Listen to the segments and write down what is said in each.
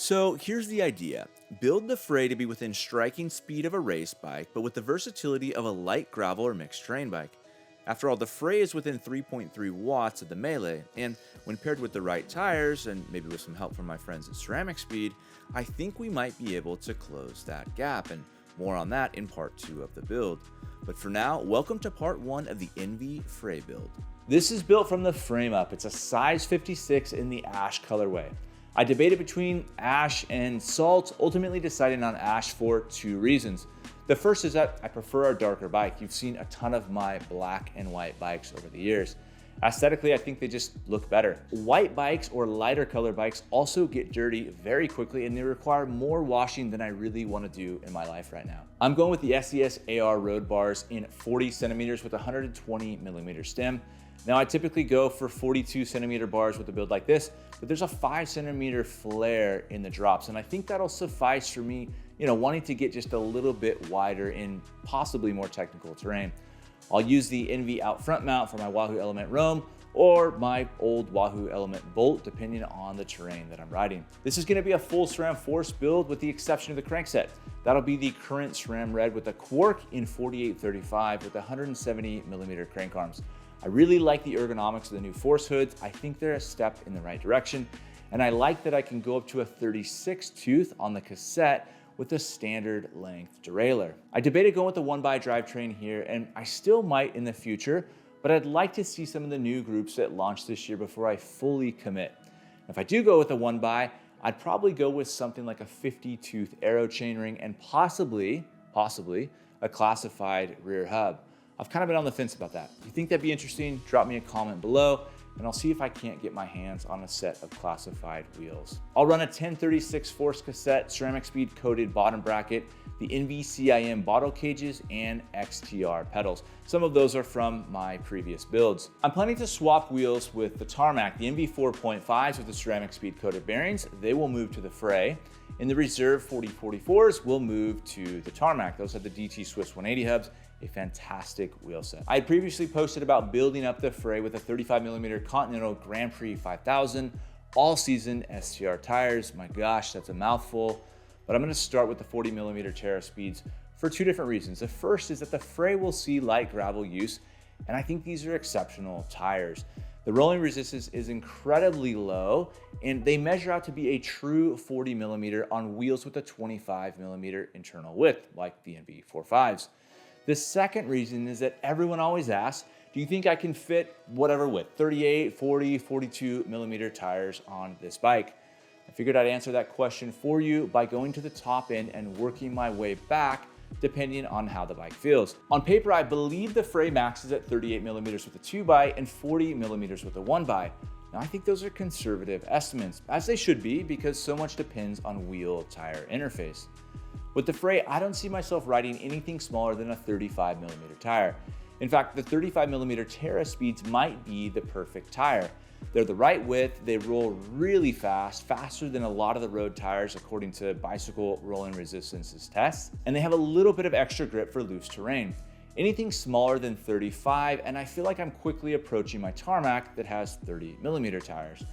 So here's the idea. Build the Fray to be within striking speed of a race bike, but with the versatility of a light gravel or mixed terrain bike. After all, the Fray is within 3.3 watts of the Melee, and when paired with the right tires, and maybe with some help from my friends at Ceramic Speed, I think we might be able to close that gap, and more on that in part 2 of the build. But for now, welcome to part 1 of the Enve Fray build. This is built from the frame up. It's a size 56 in the ash colorway. I debated between ash and salt, ultimately deciding on ash for 2 reasons. The first is that I prefer a darker bike. You've seen a ton of my black and white bikes over the years. Aesthetically, I think they just look better. White bikes or lighter color bikes also get dirty very quickly, and they require more washing than I really want to do in my life right now. I'm going with the SES AR road bars in 40 centimeters with 120 millimeter stem. Now I typically go for 42 centimeter bars with a build like this, but there's a 5 centimeter flare in the drops, and I think that'll suffice for me, wanting to get just a little bit wider in possibly more technical terrain. I'll use the Enve out front mount for my Wahoo Element Roam or my old Wahoo Element Bolt, depending on the terrain that I'm riding. This is gonna be a full SRAM Force build with the exception of the crankset. That'll be the current SRAM Red with a Quark in 4835 with 170 millimeter crank arms. I really like the ergonomics of the new Force hoods. I think they're a step in the right direction. And I like that I can go up to a 36 tooth on the cassette with a standard length derailleur. I debated going with the 1x drivetrain here, and I still might in the future, but I'd like to see some of the new Groupset launch this year before I fully commit. If I do go with a 1x, I'd probably go with something like a 50 tooth aero chainring and possibly a classified rear hub. I've kind of been on the fence about that. If you think that'd be interesting, drop me a comment below, and I'll see if I can't get my hands on a set of classified wheels. I'll run a 1036 Force cassette, Ceramic Speed coated bottom bracket, the Enve CIM bottle cages, and XTR pedals. Some of those are from my previous builds. I'm planning to swap wheels with the Tarmac. The Enve 4.5s with the Ceramic Speed coated bearings, they will move to the Fray. And the Reserve 4044s will move to the Tarmac. Those are the DT Swiss 180 hubs, a fantastic wheel set. I had previously posted about building up the Fray with a 35 millimeter Continental Grand Prix 5000 all season STR tires. My gosh, that's a mouthful, but I'm gonna start with the 40 millimeter Terra Speeds for 2 different reasons. The first is that the Fray will see light gravel use, and I think these are exceptional tires. The rolling resistance is incredibly low, and they measure out to be a true 40 millimeter on wheels with a 25 millimeter internal width, like the Enve 4.5s. The second reason is that everyone always asks, do you think I can fit whatever width, 38, 40, 42 millimeter tires on this bike? I figured I'd answer that question for you by going to the top end and working my way back depending on how the bike feels. On paper, I believe the Fray maxes at 38 millimeters with a 2x and 40 millimeters with a 1x. Now I think those are conservative estimates, as they should be because so much depends on wheel-tire interface. With the Fray, I don't see myself riding anything smaller than a 35 millimeter tire. In fact, the 35 millimeter Terra Speeds might be the perfect tire. They're the right width, they roll really fast, faster than a lot of the road tires according to Bicycle Rolling Resistance's tests, and they have a little bit of extra grip for loose terrain. Anything smaller than 35, and I feel like I'm quickly approaching my Tarmac that has 30 millimeter tires.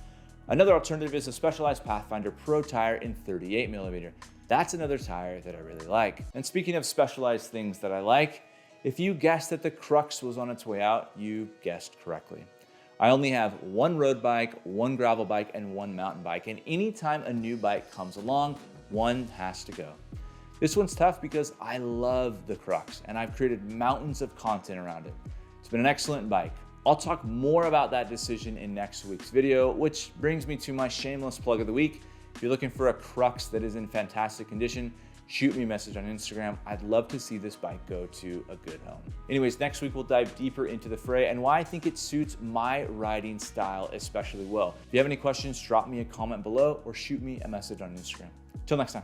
Another alternative is a Specialized Pathfinder Pro tire in 38 millimeter. That's another tire that I really like. And speaking of specialized things that I like, if you guessed that the Crux was on its way out, you guessed correctly. I only have 1 road bike, 1 gravel bike, and 1 mountain bike, and anytime a new bike comes along, one has to go. This one's tough because I love the Crux, and I've created mountains of content around it. It's been an excellent bike. I'll talk more about that decision in next week's video, which brings me to my shameless plug of the week. If you're looking for a Crux that is in fantastic condition, shoot me a message on Instagram. I'd love to see this bike go to a good home. Anyways, next week we'll dive deeper into the Fray and why I think it suits my riding style especially well. If you have any questions, drop me a comment below or shoot me a message on Instagram. Till next time.